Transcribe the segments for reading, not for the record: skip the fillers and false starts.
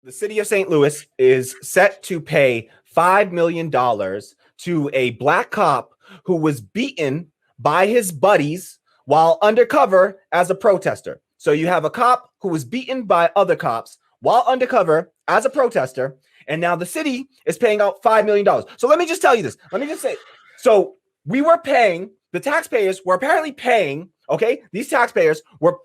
the city of St. Louis is set to pay $5 million to a black cop who was beaten by his buddies while undercover as a protester. So you have a cop who was beaten by other cops while undercover as a protester, and now the city is paying out $5 million. So let me just tell you this. Let me just say, so we were paying, the taxpayers were apparently paying, okay? These taxpayers were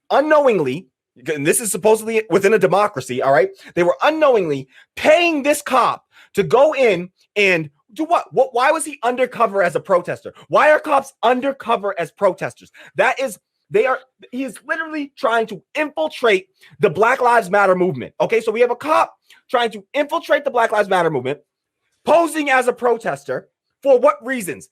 unknowingly, and this is supposedly within a democracy, all right? They were unknowingly paying this cop to go in and do what? Why was he undercover as a protester? Why are cops undercover as protesters? He is literally trying to infiltrate the Black Lives Matter movement. Okay, so we have a cop trying to infiltrate the Black Lives Matter movement, posing as a protester. For what reasons?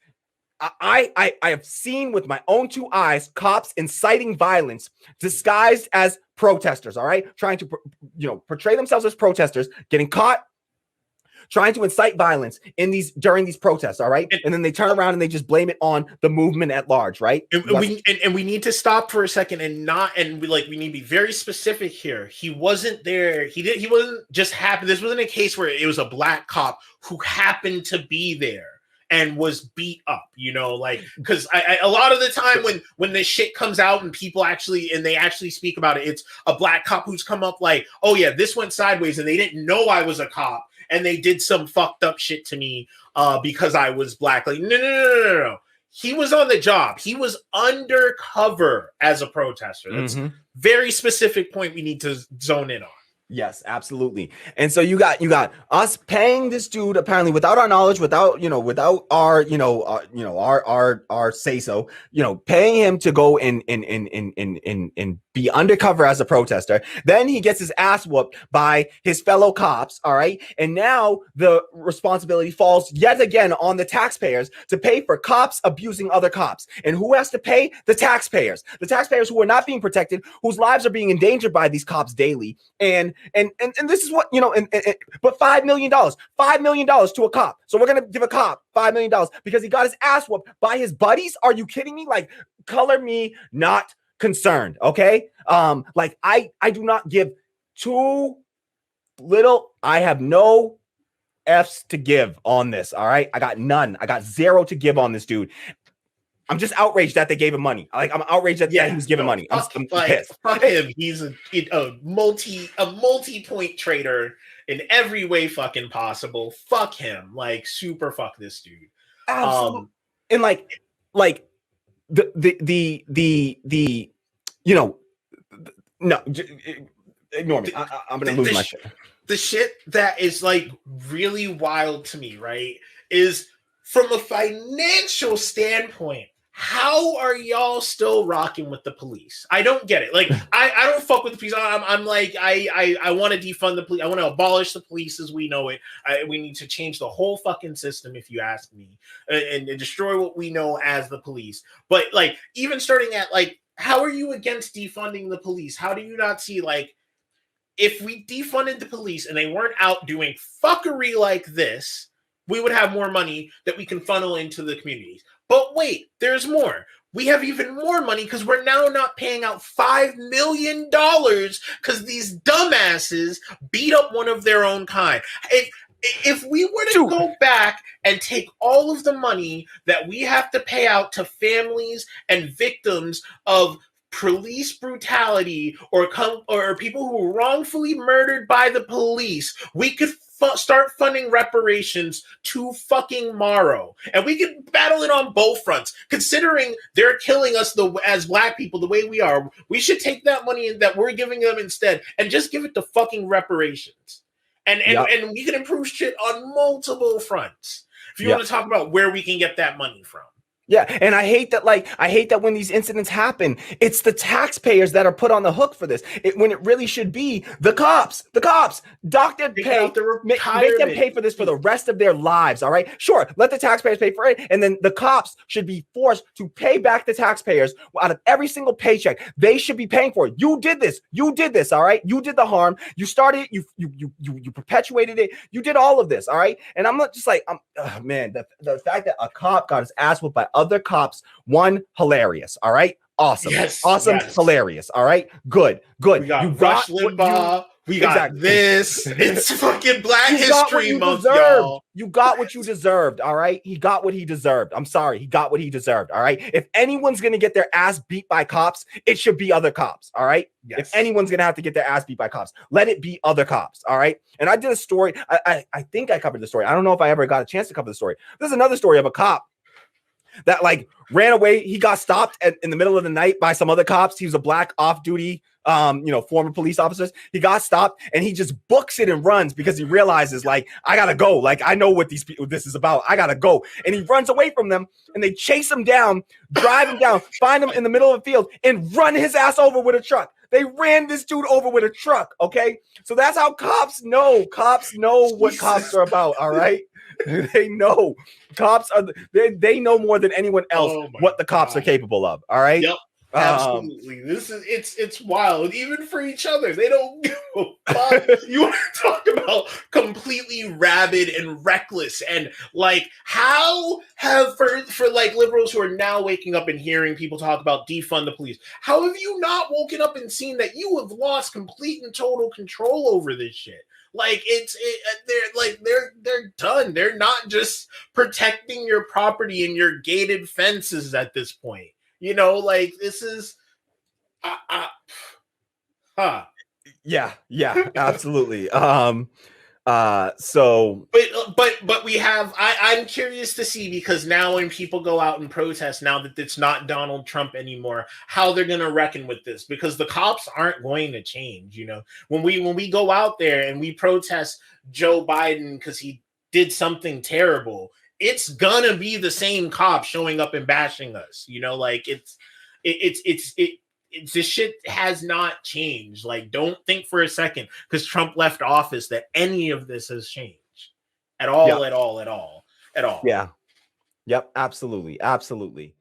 I have seen with my own two eyes cops inciting violence disguised as protesters, all right? Trying to, portray themselves as protesters, getting caught, trying to incite violence during these protests, all right? And then they turn around and they just blame it on the movement at large, right? And we need to stop for a second and we need to be very specific here. He wasn't there. He wasn't just happen. This wasn't a case where it was a black cop who happened to be there and was beat up, because a lot of the time when this shit comes out and people actually speak about it, it's a black cop who's come up like, oh yeah, this went sideways and they didn't know I was a cop and they did some fucked up shit to me because I was black. Like, no. He was on the job. He was undercover as a protester. That's a very specific point we need to zone in on. Yes, absolutely. And so you got us paying this dude apparently without our knowledge, without our our say so, paying him to go and be undercover as a protester. Then he gets his ass whooped by his fellow cops. All right. And now the responsibility falls yet again on the taxpayers to pay for cops abusing other cops. And who has to pay? The taxpayers who are not being protected, whose lives are being endangered by these cops daily. And this is what, but $5 million to a cop. So we're going to give a cop $5 million because he got his ass whooped by his buddies. Are you kidding me? Like, color me not concerned. Okay. I do not give too little. I have no F's to give on this. All right. I got none. I got zero to give on this dude. I'm just outraged that they gave him money. Like, I'm outraged that he was giving money. I'm pissed. Fuck him. He's a multi-point trader in every way fucking possible. Fuck him. Like, super fuck this dude. Absolutely. And no, ignore me. I'm gonna lose my shit. The shit that is like really wild to me, right, is from a financial standpoint. How are y'all still rocking with the police? I don't get it. Like, I don't fuck with the police. I'm like, I want to defund the police. I want to abolish the police as we know it. We need to change the whole fucking system, if you ask me, and destroy what we know as the police. But like, even starting at like, how are you against defunding the police? How do you not see, like, if we defunded the police and they weren't out doing fuckery like this, we would have more money that we can funnel into the communities. But wait, there's more. We have even more money because we're now not paying out $5 million because these dumbasses beat up one of their own kind. If we were to go back and take all of the money that we have to pay out to families and victims of police brutality or people who were wrongfully murdered by the police, we could start funding reparations to fucking morrow, and we can battle it on both fronts. Considering they're killing us as black people the way we are, we should take that money that we're giving them instead and just give it to fucking reparations. And we can improve shit on multiple fronts. If you want to talk about where we can get that money from. Yeah, and I hate that when these incidents happen, it's the taxpayers that are put on the hook for this. When it really should be the cops. Dock their pay, make them pay for this for the rest of their lives, all right? Sure, let the taxpayers pay for it, and then the cops should be forced to pay back the taxpayers out of every single paycheck. They should be paying for it. You did this, all right? You did the harm. You started it, you perpetuated it. You did all of this, all right? And I'm not just like, man, the fact that a cop got his ass whooped by other cops, hilarious, all right? Awesome. Yes, hilarious, all right? Good. We got Rush Limbaugh We got this. It's fucking Black History Month, y'all. You got what you deserved, all right? He got what he deserved. I'm sorry. He got what he deserved, all right? If anyone's going to get their ass beat by cops, it should be other cops, all right? Yes. If anyone's going to have to get their ass beat by cops, let it be other cops, all right? And I did a story. I think I covered the story. I don't know if I ever got a chance to cover the story. There's another story of a cop that like ran away. He got stopped in the middle of the night by some other cops. He was a black off-duty former police officers. He got stopped and he just books it and runs because he realizes like, I gotta go. Like, I know what this is about. I gotta go. And he runs away from them and they chase him down, drive him down, find him in the middle of the field and run his ass over with a truck. They ran this dude over with a truck. Okay. So that's how cops know. Cops know what cops are about. All right. They know. Cops are, they know more than anyone else what the cops are capable of. All right. Yep. Absolutely. This is it's wild, even for each other. They don't give a fuck. You want to talk about completely rabid and reckless, and like how have for like liberals who are now waking up and hearing people talk about defund the police, how have you not woken up and seen that you have lost complete and total control over this shit? Like they're done. They're not just protecting your property and your gated fences at this point. You know, like this is, Yeah, absolutely. So, but we have. I'm curious to see, because now when people go out and protest, now that it's not Donald Trump anymore, how they're going to reckon with this, because the cops aren't going to change. You know, when we go out there and we protest Joe Biden because he did something terrible, it's gonna be the same cop showing up and bashing us, you know, like it's this shit has not changed. Like, don't think for a second because Trump left office that any of this has changed at all, at all. Yeah. Yep. Absolutely.